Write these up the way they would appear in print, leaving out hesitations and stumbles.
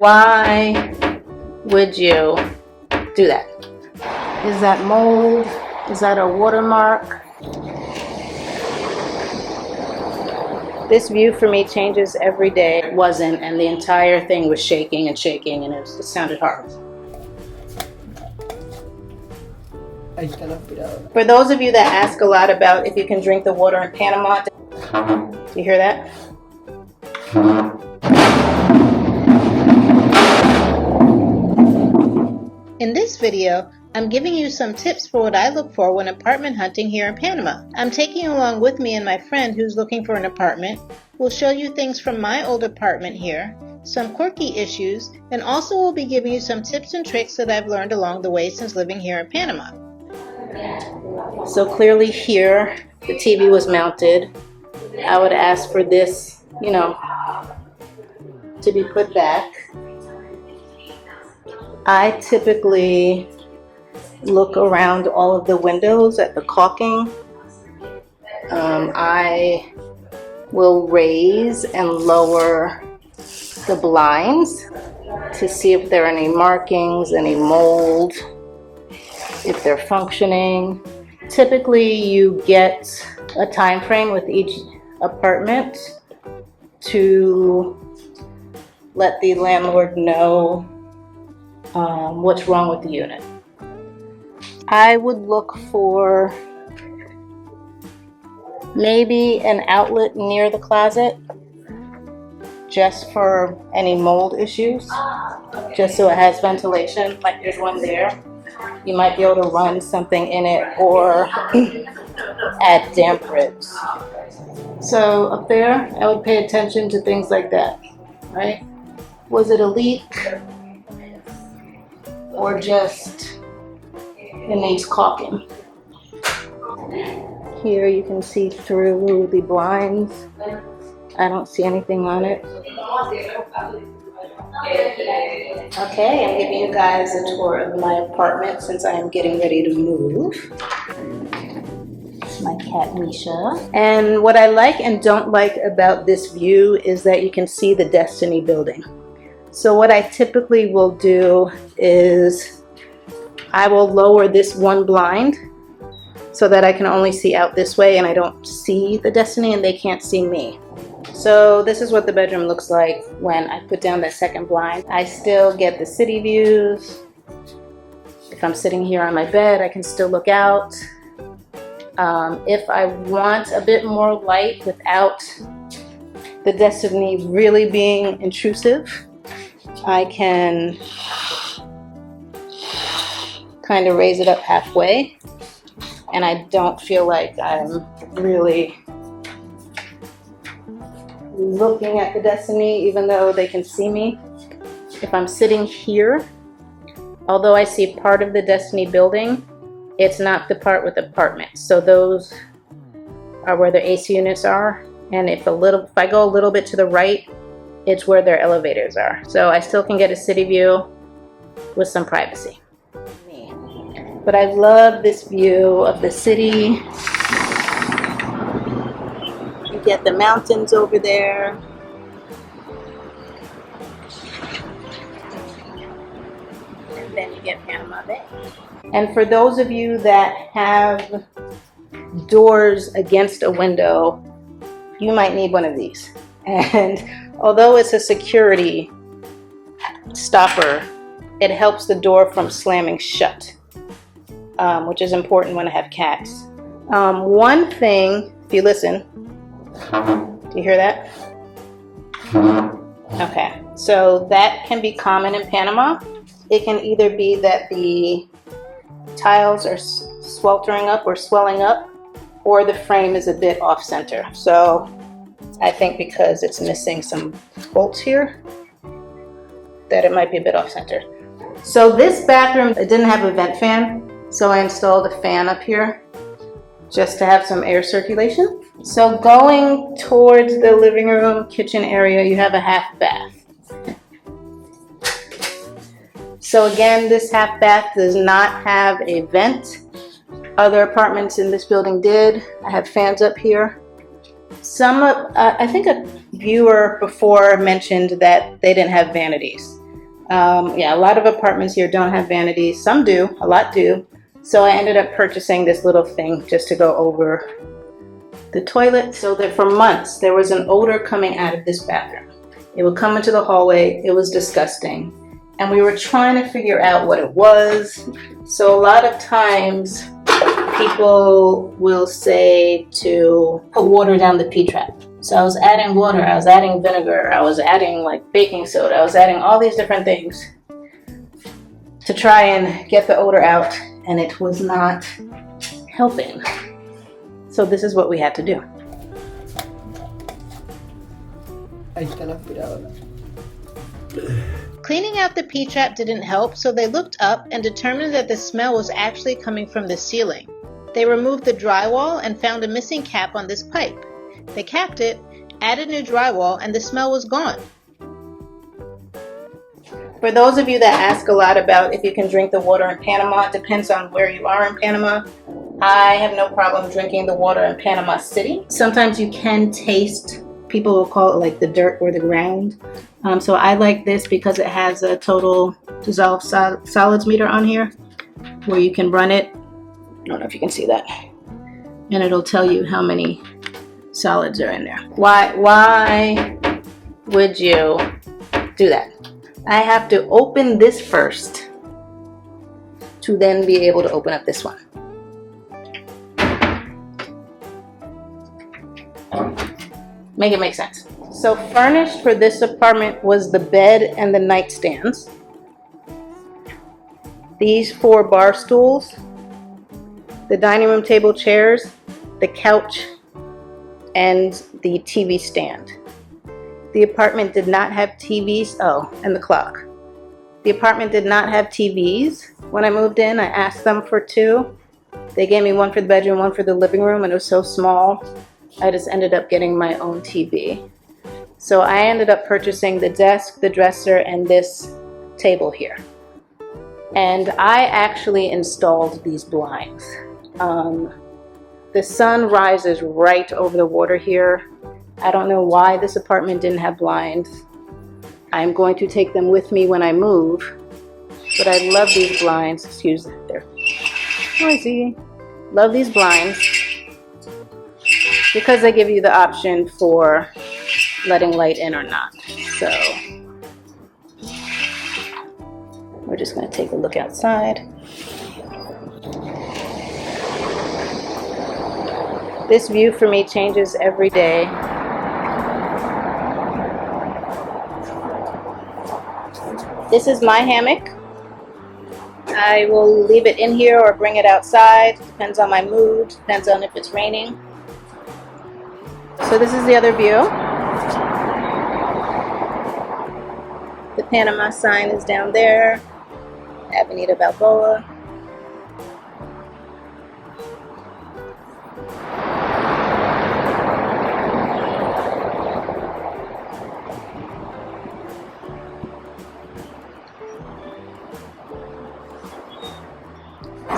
Why would you do that? Is that mold? Is that a watermark? This view for me changes every day. It wasn't, and the entire thing was shaking and shaking, and it sounded horrible. For those of you that ask a lot about if you can drink the water in Panama, do you hear that? In this video, I'm giving you some tips for what I look for when apartment hunting here in Panama. I'm taking you along with me and my friend who's looking for an apartment. We'll show you things from my old apartment here, some quirky issues, and also we'll be giving you some tips and tricks that I've learned along the way since living here in Panama. So clearly here, the TV was mounted. I would ask for this, to be put back. I typically look around all of the windows at the caulking. I will raise and lower the blinds to see if there are any markings, any mold, if they're functioning. Typically you get a time frame with each apartment to let the landlord know what's wrong with the unit. I would look for maybe an outlet near the closet just for any mold issues, just so it has ventilation, like there's one there. You might be able to run something in it or add damp ribs. So up there, I would pay attention to things like that, right? Was it a leak? Or just it needs caulking. Here you can see through the blinds. I don't see anything on it. Okay, I'm giving you guys a tour of my apartment since I am getting ready to move. It's my cat Misha. And what I like and don't like about this view is that you can see the Destiny building. So what I typically will do is I will lower this one blind so that I can only see out this way and I don't see the Destiny and they can't see me. So this is what the bedroom looks like when I put down that second blind. I still get the city views. If I'm sitting here on my bed, I can still look out. If I want a bit more light without the Destiny really being intrusive, I can kind of raise it up halfway, and I don't feel like I'm really looking at the Destiny even though they can see me. If I'm sitting here, although I see part of the Destiny building, it's not the part with apartments. So those are where the AC units are, and if I go a little bit to the right, it's where their elevators are. So I still can get a city view with some privacy. But I love this view of the city. You get the mountains over there. And then you get Panama Bay. And for those of you that have doors against a window, you might need one of these. And although it's a security stopper, it helps the door from slamming shut, which is important when I have cats. One thing, if you listen, do you hear that? Okay, so that can be common in Panama. It can either be that the tiles are sweltering up or swelling up, or the frame is a bit off center. So I think because it's missing some bolts here, that it might be a bit off center. So this bathroom, it didn't have a vent fan, so I installed a fan up here just to have some air circulation. So going towards the living room, kitchen area, you have a half bath. So again, this half bath does not have a vent. Other apartments in this building did. I have fans up here. I think a viewer before mentioned that they didn't have vanities. Yeah, a lot of apartments here don't have vanities. Some do, a lot do. So I ended up purchasing this little thing just to go over the toilet, so that for months there was an odor coming out of this bathroom. It would come into the hallway. It was disgusting. And we were trying to figure out what it was. So a lot of times people will say to put water down the P-trap. So I was adding water, I was adding vinegar, I was adding like baking soda, I was adding all these different things to try and get the odor out, and it was not helping. So this is what we had to do. Cleaning out the P-trap didn't help, so they looked up and determined that the smell was actually coming from the ceiling. They removed the drywall and found a missing cap on this pipe. They capped it, added new drywall, and the smell was gone. For those of you that ask a lot about if you can drink the water in Panama, it depends on where you are in Panama. I have no problem drinking the water in Panama City. Sometimes you can taste, people will call it like the dirt or the ground. So I like this because it has a total dissolved solids meter on here where you can run it. I don't know if you can see that. And it'll tell you how many solids are in there. Why would you do that? I have to open this first to then be able to open up this one. Make it make sense. So furnished for this apartment was the bed and the nightstands, these 4 bar stools, the dining room table chairs, the couch, and the TV stand. The apartment did not have TVs. Oh, and the clock. The apartment did not have TVs. When I moved in, I asked them for 2. They gave me 1 for the bedroom, 1 for the living room, and it was so small, I just ended up getting my own TV. So I ended up purchasing the desk, the dresser, and this table here. And I actually installed these blinds. The sun rises right over the water here. I don't know why this apartment didn't have blinds. I'm going to take them with me when I move, but I love these blinds. Excuse me, they're noisy. Love these blinds because they give you the option for letting light in or not. So we're just going to take a look outside. This view for me changes every day. This is my hammock. I will leave it in here or bring it outside. Depends on my mood, depends on if it's raining. So this is the other view. The Panama sign is down there. Avenida Balboa.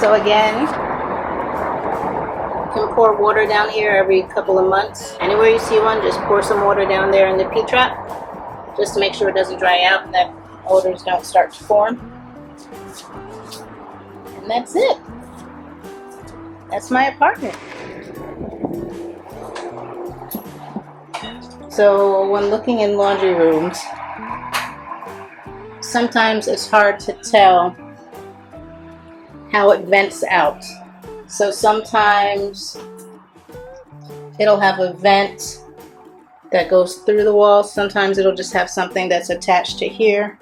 So again, you can pour water down here every couple of months. Anywhere you see one, just pour some water down there in the P-trap, just to make sure it doesn't dry out and that odors don't start to form. And that's it. That's my apartment. So when looking in laundry rooms, sometimes it's hard to tell how it vents out. So sometimes it'll have a vent that goes through the wall. Sometimes it'll just have something that's attached to here.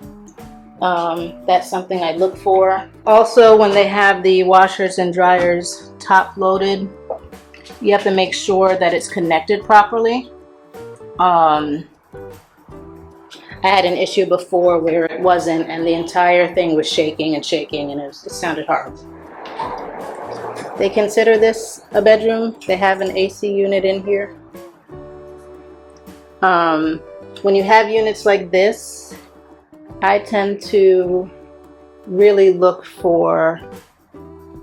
That's something I look for. Also, when they have the washers and dryers top loaded, you have to make sure that it's connected properly. I had an issue before where it wasn't, and the entire thing was shaking and shaking, and it sounded horrible. They consider this a bedroom. They have an AC unit in here. When you have units like this, I tend to really look for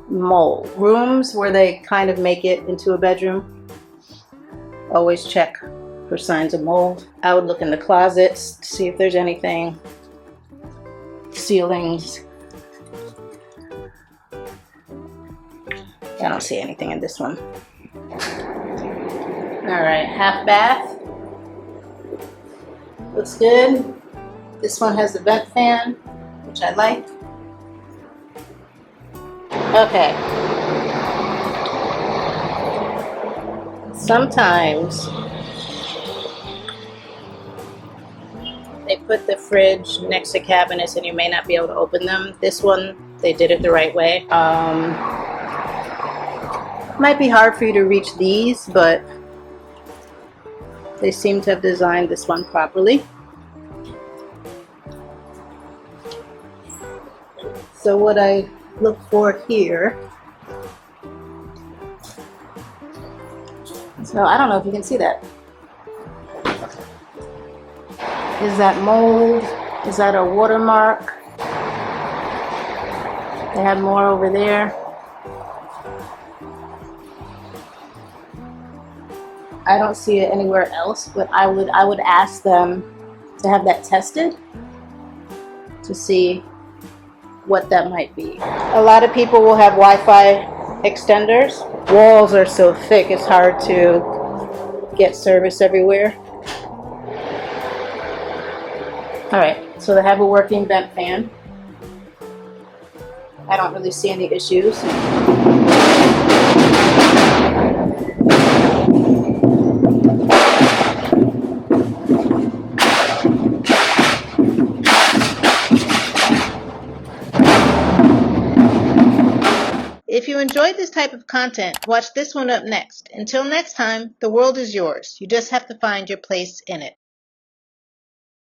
mold. Rooms where they kind of make it into a bedroom, always check for signs of mold. I would look in the closets to see if there's anything. ceilings. I don't see anything in this one. Alright, half bath. Looks good. This one has the vent fan, which I like. Okay. Sometimes they put the fridge next to cabinets and you may not be able to open them. This one, they did it the right way. Might be hard for you to reach these, but they seem to have designed this one properly. So what I look for here, so I don't know if you can see that. Is that mold? Is that a watermark? They have more over there. I don't see it anywhere else, but I would ask them to have that tested to see what that might be. A lot of people will have Wi-Fi extenders. Walls are so thick it's hard to get service everywhere. Alright, so they have a working vent fan. I don't really see any issues. If you enjoyed this type of content, watch this one up next. Until next time, the world is yours. You just have to find your place in it.